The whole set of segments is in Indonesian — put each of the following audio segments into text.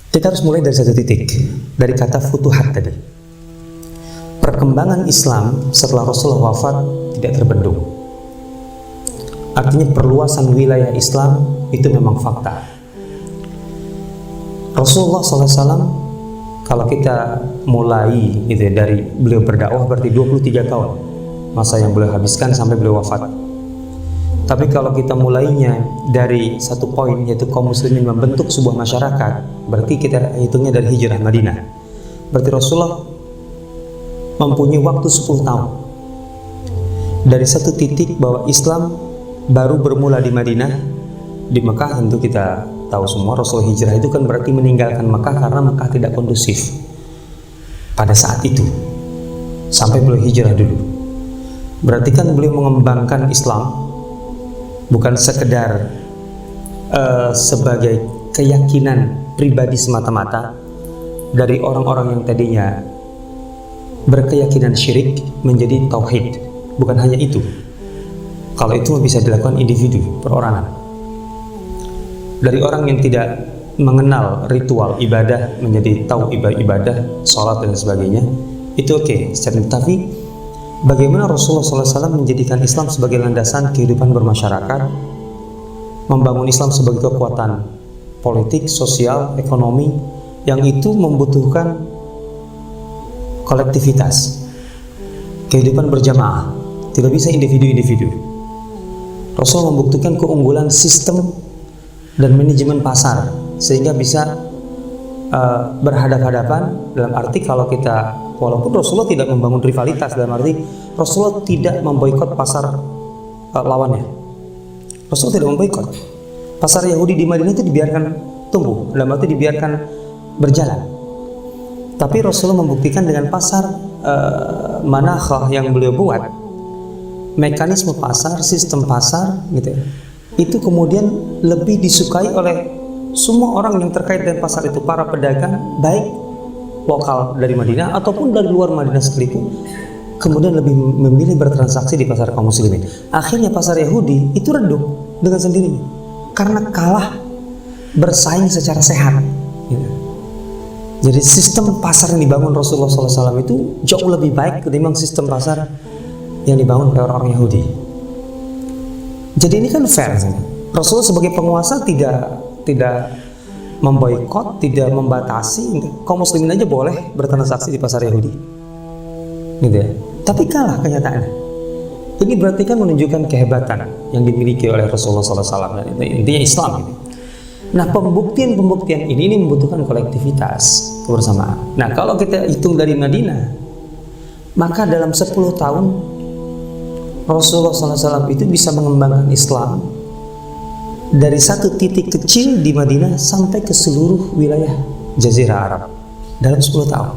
Kita harus mulai dari satu titik, dari kata futuhat tadi. Perkembangan Islam setelah Rasulullah wafat tidak terbendung. Artinya perluasan wilayah Islam itu memang fakta. Rasulullah SAW, kalau kita mulai gitu ya, dari beliau berdakwah berarti 23 tahun masa yang beliau habiskan sampai beliau wafat. Tapi kalau kita mulainya dari satu poin, yaitu kaum muslimin membentuk sebuah masyarakat, berarti kita hitungnya dari hijrah Madinah. Berarti Rasulullah mempunyai waktu 10 tahun. Dari satu titik bahwa Islam baru bermula di Madinah. Di Mekah tentu kita tahu semua, Rasul hijrah itu kan berarti meninggalkan Mekah karena Mekah tidak kondusif pada saat itu, sampai beliau hijrah dulu. Berarti kan beliau mengembangkan Islam bukan sekedar sebagai keyakinan pribadi semata-mata dari orang-orang yang tadinya berkeyakinan syirik menjadi tauhid. Bukan hanya itu. Kalau itu bisa dilakukan individu, perorangan. Dari orang yang tidak mengenal ritual ibadah menjadi tahu ibadah, sholat dan sebagainya, itu oke. Tapi bagaimana Rasulullah SAW menjadikan Islam sebagai landasan kehidupan bermasyarakat, membangun Islam sebagai kekuatan politik, sosial, ekonomi, yang itu membutuhkan kolektivitas, kehidupan berjamaah, tidak bisa individu-individu. Rasul membuktikan keunggulan sistem dan manajemen pasar sehingga bisa berhadapan-hadapan, dalam arti kalau kita, walaupun Rasulullah tidak membangun rivalitas, dalam arti Rasulullah tidak memboikot pasar lawannya. Rasulullah tidak memboikot. Pasar Yahudi di Madinah itu dibiarkan tumbuh, dalam arti dibiarkan berjalan. Tapi Rasulullah membuktikan dengan pasar manakhah yang beliau buat, mekanisme pasar, sistem pasar gitu ya, itu kemudian lebih disukai oleh semua orang yang terkait dengan pasar itu, para pedagang baik lokal dari Madinah ataupun dari luar Madinah sekalipun, kemudian lebih memilih bertransaksi di pasar kaum muslimin. Akhirnya pasar Yahudi itu redup dengan sendirinya karena kalah bersaing secara sehat. Jadi sistem pasar yang dibangun Rasulullah SAW itu jauh lebih baik ketimbang sistem pasar yang dibangun oleh orang Yahudi. Jadi ini kan fair. Rasulullah sebagai penguasa tidak memboikot, tidak membatasi, kaum muslimin aja boleh bertransaksi di pasar Yahudi, gitu ya. Tapi kalah kenyataannya. Ini berarti kan menunjukkan kehebatan yang dimiliki oleh Rasulullah SAW. Intinya Islam gitu. Nah, pembuktian ini membutuhkan kolektivitas, kebersamaan. Nah, kalau kita hitung dari Madinah, maka dalam 10 tahun Rasulullah SAW itu bisa mengembangkan Islam dari satu titik kecil di Madinah sampai ke seluruh wilayah Jazirah Arab dalam 10 tahun.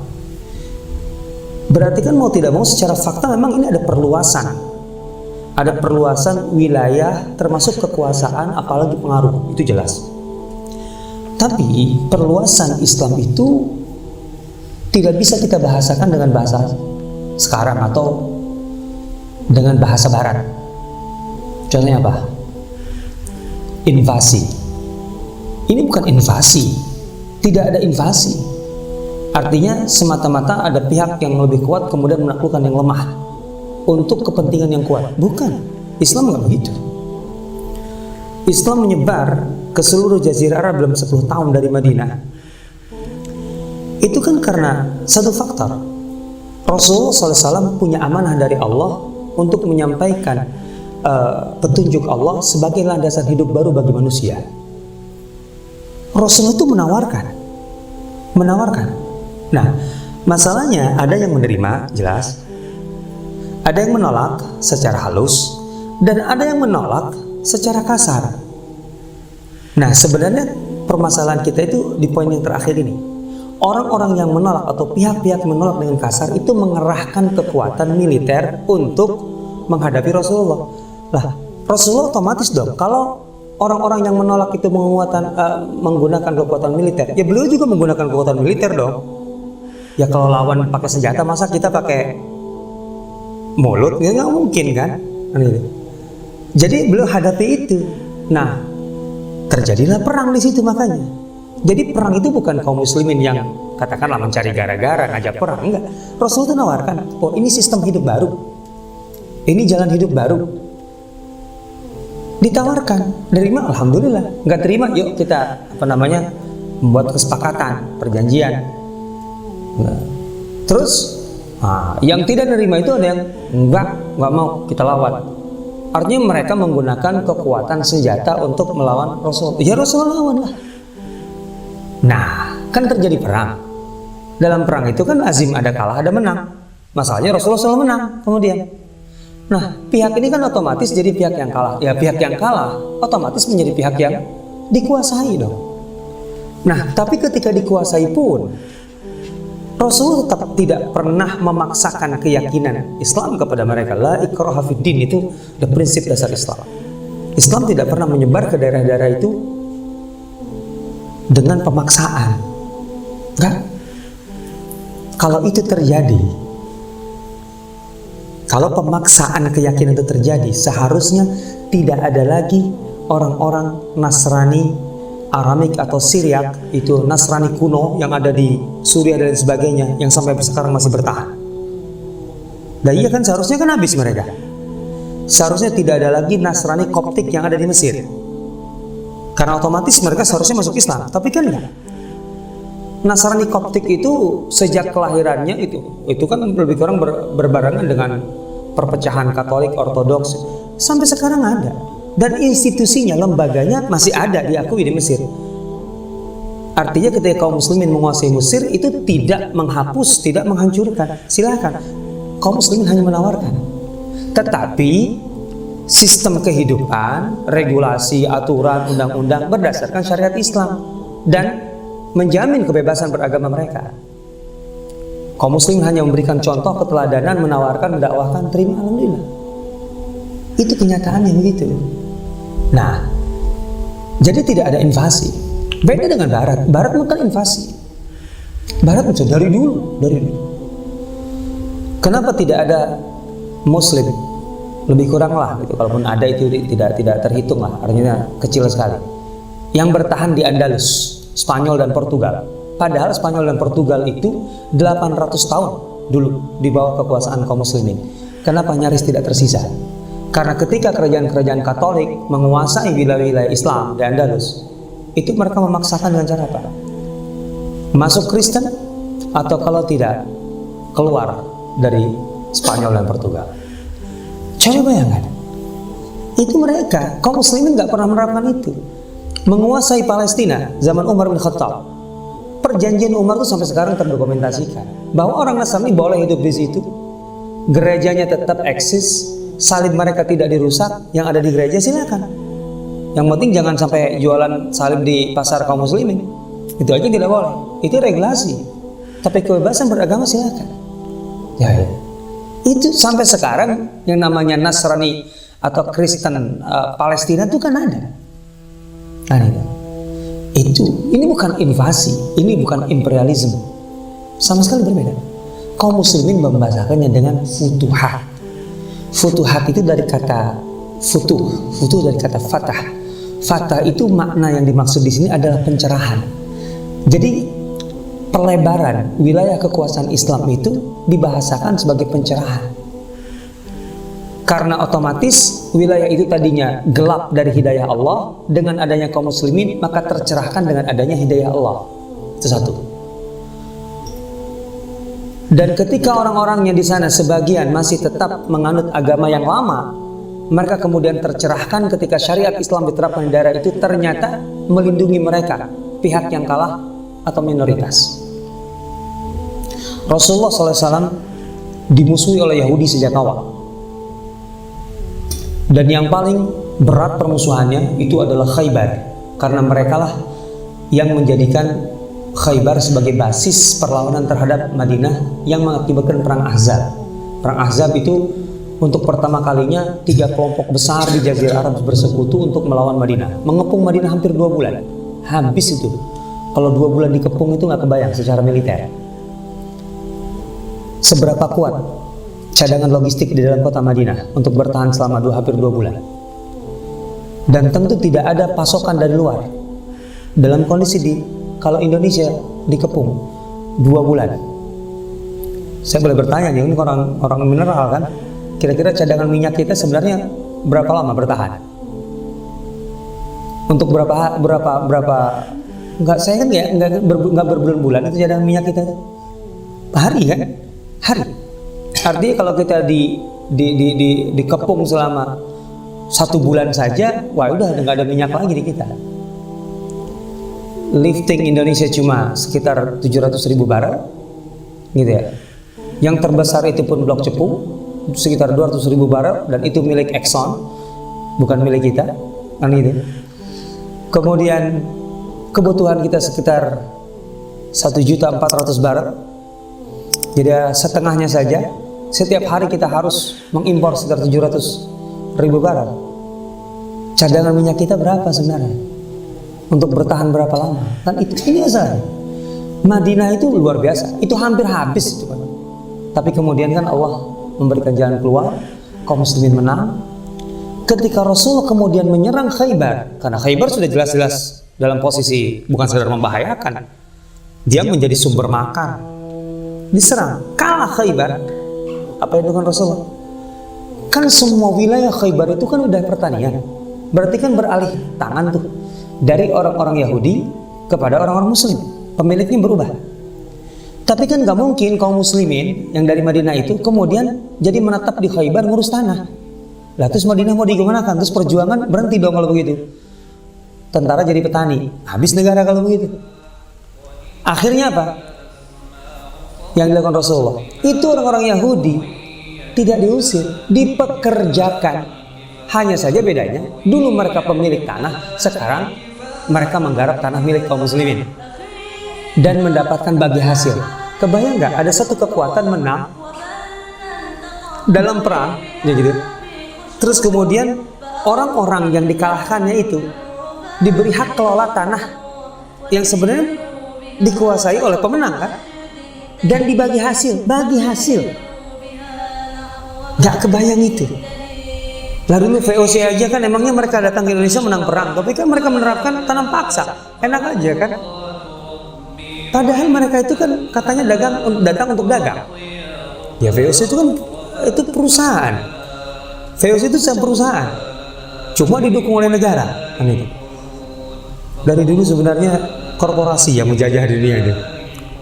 Berarti kan mau tidak mau secara fakta memang ini ada perluasan. Ada perluasan wilayah termasuk kekuasaan apalagi pengaruh, itu jelas. Tapi perluasan Islam itu tidak bisa kita bahasakan dengan bahasa sekarang atau dengan bahasa barat. Contohnya apa? Invasi. Ini bukan invasi. Tidak ada invasi. Artinya semata-mata ada pihak yang lebih kuat kemudian menaklukkan yang lemah untuk kepentingan yang kuat. Bukan. Islam nggak begitu. Islam menyebar ke seluruh Jazirah Arab dalam 10 tahun dari Madinah. Itu kan karena satu faktor. Rasulullah SAW punya amanah dari Allah untuk menyampaikan petunjuk Allah sebagai landasan hidup baru bagi manusia. Rasulullah itu menawarkan. Nah, masalahnya ada yang menerima, jelas. Ada yang menolak secara halus, dan ada yang menolak secara kasar. Nah, sebenarnya permasalahan kita itu di poin yang terakhir ini. Orang-orang yang menolak atau pihak-pihak menolak dengan kasar itu mengerahkan kekuatan militer untuk menghadapi Rasulullah. Lah, Rasulullah otomatis dong, kalau orang-orang yang menolak itu menggunakan kekuatan militer, ya beliau juga menggunakan kekuatan militer dong. Ya kalau lawan pakai senjata, masa kita pakai mulut? Ya nggak mungkin kan? Jadi beliau hadapi itu. Nah, terjadilah perang di situ makanya. Jadi perang itu bukan kaum muslimin yang katakanlah mencari gara-gara ngajak perang, enggak. Rasul itu nawarkan, oh ini sistem hidup baru, ini jalan hidup baru. Ditawarkan, terima, alhamdulillah. Nggak terima, yuk kita membuat kesepakatan, perjanjian. Nah, terus yang tidak nerima itu ada yang nggak mau, kita lawan. Artinya mereka menggunakan kekuatan senjata untuk melawan Rasul. Ya Rasul lawan lah. Nah, kan terjadi perang. Dalam perang itu kan azim ada kalah, ada menang. Masalahnya Rasulullah selalu menang kemudian. Nah, pihak ini kan otomatis jadi pihak yang kalah. Ya, pihak yang kalah otomatis menjadi pihak yang dikuasai dong. Nah, tapi ketika dikuasai pun Rasul tetap tidak pernah memaksakan keyakinan Islam kepada mereka. La ikraha fid din, itu the prinsip dasar Islam. Islam tidak pernah menyebar ke daerah-daerah itu dengan pemaksaan. Enggak. Kalau itu terjadi, kalau pemaksaan keyakinan itu terjadi, seharusnya tidak ada lagi orang-orang Nasrani Aramik atau Syriak, itu Nasrani kuno yang ada di Suriah dan sebagainya, yang sampai sekarang masih bertahan. Dan iya kan, seharusnya kan habis mereka. Seharusnya tidak ada lagi Nasrani Koptik yang ada di Mesir, karena otomatis mereka seharusnya masuk Islam. Tapi kan enggak. Nasrani Koptik itu sejak kelahirannya itu kan lebih kurang berbarengan dengan perpecahan Katolik Ortodoks, sampai sekarang ada. Dan institusinya, lembaganya masih ada, diakui di Mesir. Artinya ketika kaum muslimin menguasai Mesir, itu tidak menghapus, tidak menghancurkan. Silakan, kaum muslimin hanya menawarkan. Tetapi sistem kehidupan, regulasi, aturan, undang-undang berdasarkan syariat Islam dan menjamin kebebasan beragama mereka. Kaum muslimin hanya memberikan contoh keteladanan, menawarkan, mendakwahkan, terima, alhamdulillah. Itu kenyataannya begitu. Nah, jadi tidak ada invasi. Beda dengan Barat. Barat bukan invasi. Barat itu dari dulu. Kenapa tidak ada Muslim? Lebih kurang lah, gitu. Kalaupun ada itu tidak terhitung lah. Artinya kecil sekali. Yang bertahan di Andalus, Spanyol dan Portugal. Padahal Spanyol dan Portugal itu 800 tahun dulu di bawah kekuasaan kaum muslimin. Kenapa nyaris tidak tersisa? Karena ketika kerajaan-kerajaan Katolik menguasai wilayah-wilayah Islam di Andalus, itu mereka memaksakan dengan cara apa? Masuk Kristen, atau kalau tidak, keluar dari Spanyol dan Portugal. Coba bayangkan, itu mereka, kaum muslimin nggak pernah menerapkan itu. Menguasai Palestina zaman Umar bin Khattab, perjanjian Umar itu sampai sekarang terdokumentasikan bahwa orang Nasrani boleh hidup di situ, gerejanya tetap eksis, salib mereka tidak dirusak, yang ada di gereja silakan. Yang penting jangan sampai jualan salib di pasar kaum muslimin. Itu aja tidak boleh. Itu regulasi. Tapi kebebasan beragama silakan. Ya. Itu sampai sekarang yang namanya Nasrani atau Kristen Palestina itu kan ada. Nah, ini bukan invasi, ini bukan imperialisme. Sama sekali berbeda. Kaum muslimin membahasakannya dengan futuhat. Futuhat itu dari kata futuh dari kata fatah. Fatah itu makna yang dimaksud di sini adalah pencerahan. Jadi pelebaran wilayah kekuasaan Islam itu dibahasakan sebagai pencerahan. Karena otomatis wilayah itu tadinya gelap dari hidayah Allah, dengan adanya kaum muslimin maka tercerahkan dengan adanya hidayah Allah. Itu satu. Dan ketika orang-orangnya di sana sebagian masih tetap menganut agama yang lama, mereka kemudian tercerahkan ketika syariat Islam diterapkan di daerah itu, ternyata melindungi mereka, pihak yang kalah atau minoritas. Rasulullah SAW dimusuhi oleh Yahudi sejak awal. Dan yang paling berat permusuhannya itu adalah Khaybar, karena merekalah yang menjadikan Khaybar sebagai basis perlawanan terhadap Madinah yang mengakibatkan perang Ahzab. Perang Ahzab itu untuk pertama kalinya 3 kelompok besar di Jazirah Arab bersekutu untuk melawan Madinah, mengepung Madinah hampir 2 bulan. Habis itu. Kalau 2 bulan dikepung itu nggak kebayang secara militer. Seberapa kuat cadangan logistik di dalam kota Madinah untuk bertahan selama hampir 2 bulan. Dan tentu tidak ada pasokan dari luar. Dalam kondisi kalau Indonesia dikepung 2 bulan. Saya boleh bertanya nih, ini orang mineral kan, kira-kira cadangan minyak kita sebenarnya berapa lama bertahan? Untuk berapa enggak, saya kan enggak berbulan-bulan itu cadangan minyak kita. Hari kan? Hari. Artinya kalau kita dikepung selama 1 bulan saja, wah udah nggak ada minyak lagi di kita. Lifting Indonesia cuma sekitar 700.000 barel, gitu ya. Yang terbesar itu pun Blok Cepu, sekitar 200.000 barel, dan itu milik Exxon, bukan milik kita, kan itu. Kemudian kebutuhan kita sekitar 1.400.000 barel, jadi setengahnya saja. Setiap hari kita harus mengimpor sekitar 700.000 barel. Cadangan minyak kita berapa sebenarnya? Untuk bertahan berapa lama? Kan ini aja. Madinah itu luar biasa. Itu hampir habis itu kan. Tapi kemudian kan Allah memberikan jalan keluar, kaum muslimin menang. Ketika Rasul kemudian menyerang Khaybar, karena Khaybar sudah jelas-jelas dalam posisi bukan sekedar membahayakan, dia menjadi sumber makan. Diserang, kalah Khaybar. Apa yang dilakukan Rasul? Kan semua wilayah Khaybar itu kan udah pertanian. Berarti kan beralih tangan tuh. Dari orang-orang Yahudi kepada orang-orang Muslim, pemiliknya berubah. Tapi kan gak mungkin kaum muslimin yang dari Madinah itu kemudian jadi menetap di Khaybar ngurus tanah. Lah terus Madinah mau digunakan, terus perjuangan berhenti dong kalau begitu. Tentara jadi petani, habis negara kalau begitu. Akhirnya apa? Yang dilakukan Rasulullah itu orang-orang Yahudi tidak diusir, dipekerjakan. Hanya saja bedanya, dulu mereka pemilik tanah, sekarang mereka menggarap tanah milik kaum muslimin dan mendapatkan bagi hasil. Kebayang nggak? Ada satu kekuatan menang dalam perang, ya gitu. Terus kemudian orang-orang yang dikalahkannya itu diberi hak kelola tanah yang sebenarnya dikuasai oleh pemenang kan, dan dibagi hasil, bagi hasil. Nggak kebayang itu. Lah dulu VOC aja kan emangnya mereka datang ke Indonesia menang perang, tapi kan mereka menerapkan tanam paksa, enak aja kan. Padahal mereka itu kan katanya datang untuk dagang. Ya VOC itu kan itu perusahaan. VOC itu perusahaan, cuma didukung oleh negara kan itu. Dari dulu sebenarnya korporasi yang menjajah dunia ini.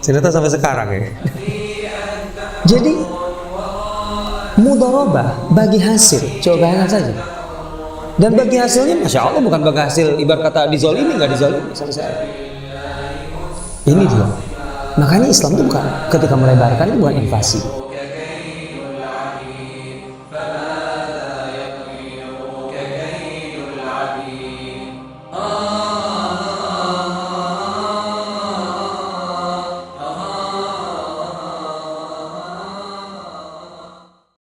Ternyata sampai sekarang ya. Jadi mudharabah bagi hasil, coba bayangkan saja. Dan bagi hasilnya, masya Allah, bukan bagi hasil ibarat kata dizolimi, nggak dizolimi sama saya. Ini dia. Makanya Islam itu bukan ketika melebarkan itu bukan invasi.